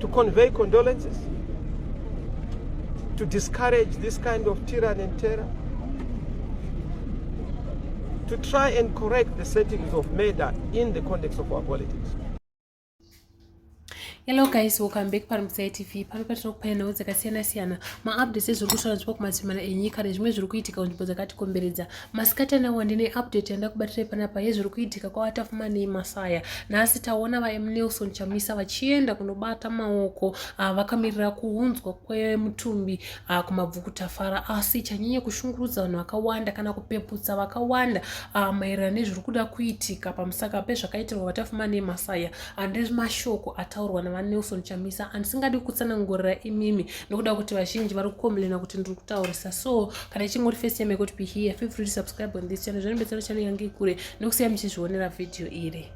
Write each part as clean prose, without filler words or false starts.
to convey condolences, to discourage this kind of tyranny and terror, to try and correct the settings of murder in the context of our politics. Hello guys, welcome back to Masaya TV. Pano patinokupai nhau dzakasiyana-siyana ma-updates ezviri kushanda kumadzimana enyika nezvimwe zviri kuitika kunzvimbo dzakatikomberedza. Masikati anawa ndine update yanda kubatirai panapa yezviri kuitika kwaRwavaTapfumanei masaya. Nhasi taona navaChamisa vachienda kunobata maoko vakamirira kuunzwa kwemutumbi kumabvukutafara, asi chanyanya kushungurudza vanhu vakawanda kana kupeputsa vakawanda maererano nezviri kuda kuitika pamusaka pezvakaitirwa RwavaTapfumanei masaya mashoko ataurwa navaChamisa andisingadi kutsanangurira imimi nokuda kuti vazhinji vari kukomblena kuti ndiri kutaurisa. So kana ichingori first time yako to be here, feel free to subscribe on this channel. Zvinobetsera channel yangu ikure nokusiya muchizvionera video iri.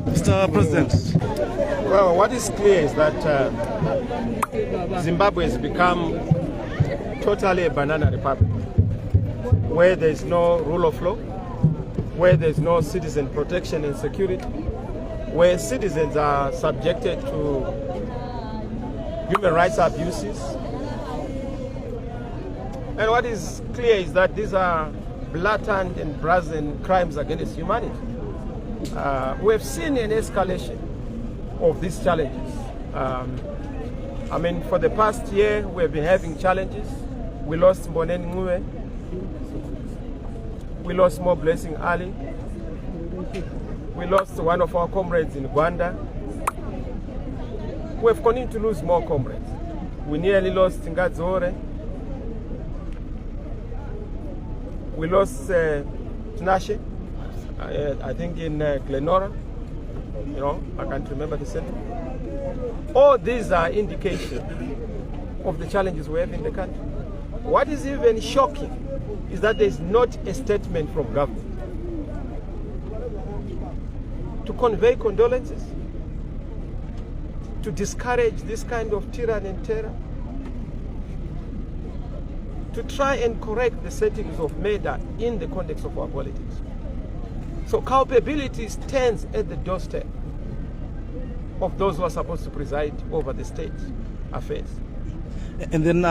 Mr. President. Well, what is clear is that Zimbabwe has become totally a banana republic, where there is no rule of law, where there is no citizen protection and security, where citizens are subjected to human rights abuses. And what is clear is that these are blatant and brazen crimes against humanity. We have seen an escalation of these challenges. I mean, for the past year, we have been having challenges. We lost Mboneni Ngube. We lost More Blessing Ali. We lost one of our comrades in Rwanda. We have continued to lose more comrades. We nearly lost Ngadzore. We lost Tinashe, I think in Glenora. You know, I can't remember the center. All these are indications of the challenges we have in the country. What is even shocking is that there is not a statement from government to convey condolences, to discourage this kind of tyranny and terror, to try and correct the settings of murder in the context of our politics. So culpability stands at the doorstep of those who are supposed to preside over the state affairs. And then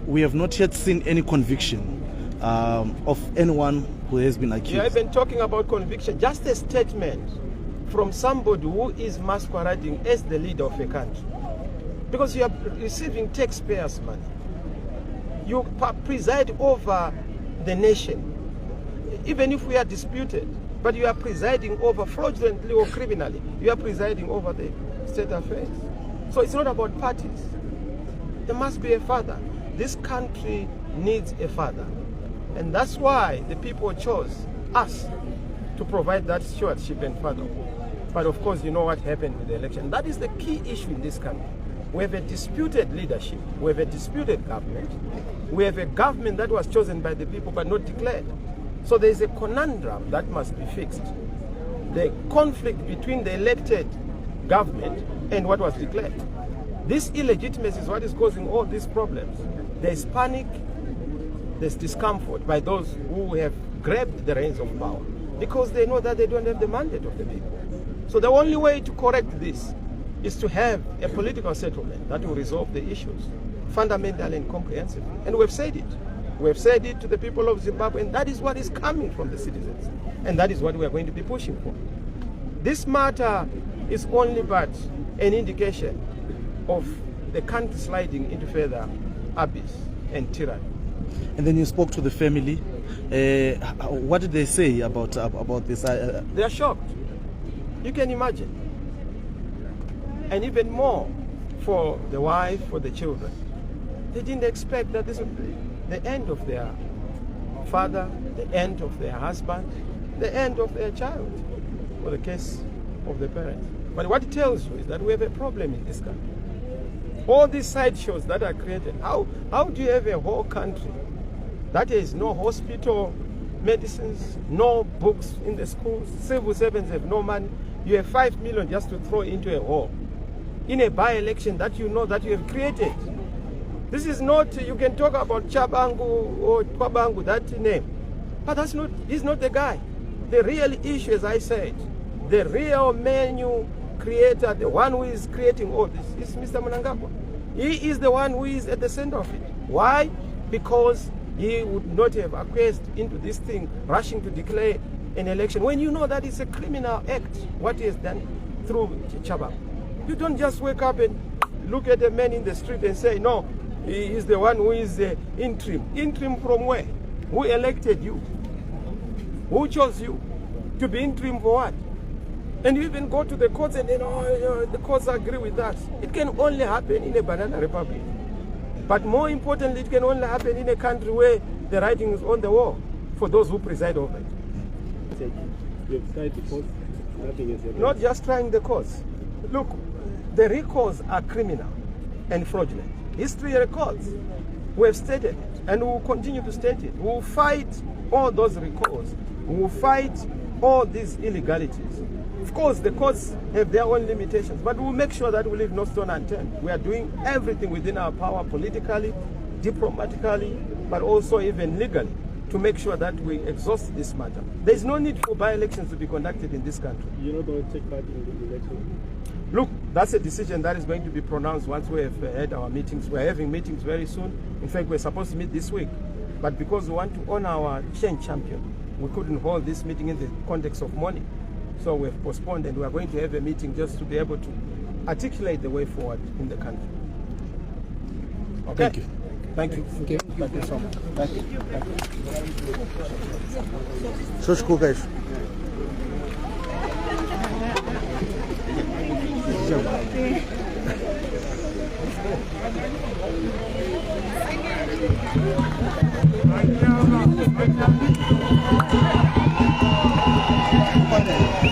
we have not yet seen any conviction of anyone who has been accused. You have been talking about conviction, just a statement from somebody who is masquerading as the leader of a country. Because you are receiving taxpayers' money. You preside over the nation, even if we are disputed, but you are presiding over fraudulently or criminally. You are presiding over the state affairs. So it's not about parties. There must be a father. This country needs a father. And that's why the people chose us to provide that stewardship and fatherhood. But of course, you know what happened with the election. That is the key issue in this country. We have a disputed leadership. We have a disputed government. We have a government that was chosen by the people but not declared. So there is a conundrum that must be fixed. The conflict between the elected government and what was declared. This illegitimacy is what is causing all these problems. There is panic, there's discomfort by those who have grabbed the reins of power because they know that they don't have the mandate of the people. So the only way to correct this is to have a political settlement that will resolve the issues fundamentally and comprehensively. And we've said it. We've said it to the people of Zimbabwe, and that is what is coming from the citizens. And that is what we are going to be pushing for. This matter is only but an indication of the country sliding into further abyss and tyranny. And then you spoke to the family. What did they say about this? They are shocked. You can imagine. And even more for the wife, for the children. They didn't expect that this would be the end of their father, the end of their husband, the end of their child, for the case of the parents. But what it tells you is that we have a problem in this country. All these sideshows that are created, how do you have a whole country that is no hospital, medicines, no books in the schools, civil servants have no money. You have 5 million just to throw into a hole in a by-election that you know that you have created. This is not, you can talk about Chabangu or Kwabangu, that name, but that's not, he's not the guy. The real issue, as I said, the real menu creator, the one who is creating all this, is Mr. Mnangagwa. He is the one who is at the center of it. Why? Because he would not have acquiesced into this thing, rushing to declare an election, when you know that it's a criminal act, what he has done through Chaba. You don't just wake up and look at a man in the street and say, no, he is the one who is interim. Interim from where? Who elected you? Who chose you to be interim for what? And you even go to the courts and the courts agree with that. It can only happen in a banana republic. But more importantly, it can only happen in a country where the writing is on the wall for those who preside over it. You've tried the courts, nothing is happening. Not just trying the courts. Look, the recalls are criminal and fraudulent. History records. We have stated it and we will continue to state it. We will fight all those recalls. We will fight all these illegalities. Of course, the courts have their own limitations, but we'll make sure that we leave no stone unturned. We are doing everything within our power politically, diplomatically, but also even legally to make sure that we exhaust this matter. There is no need for by-elections to be conducted in this country. You're not going to take part in the election? Look, that's a decision that is going to be pronounced once we have had our meetings. We're having meetings very soon. In fact, we're supposed to meet this week. But because we want to honor our change champion, we couldn't hold this meeting in the context of mourning. So we've postponed and we are going to have a meeting just to be able to articulate the way forward in the country. Okay? Thank you. Thank you. Okay. Thank you so much. Thank you. Thank you. Show school, guys. Thank you.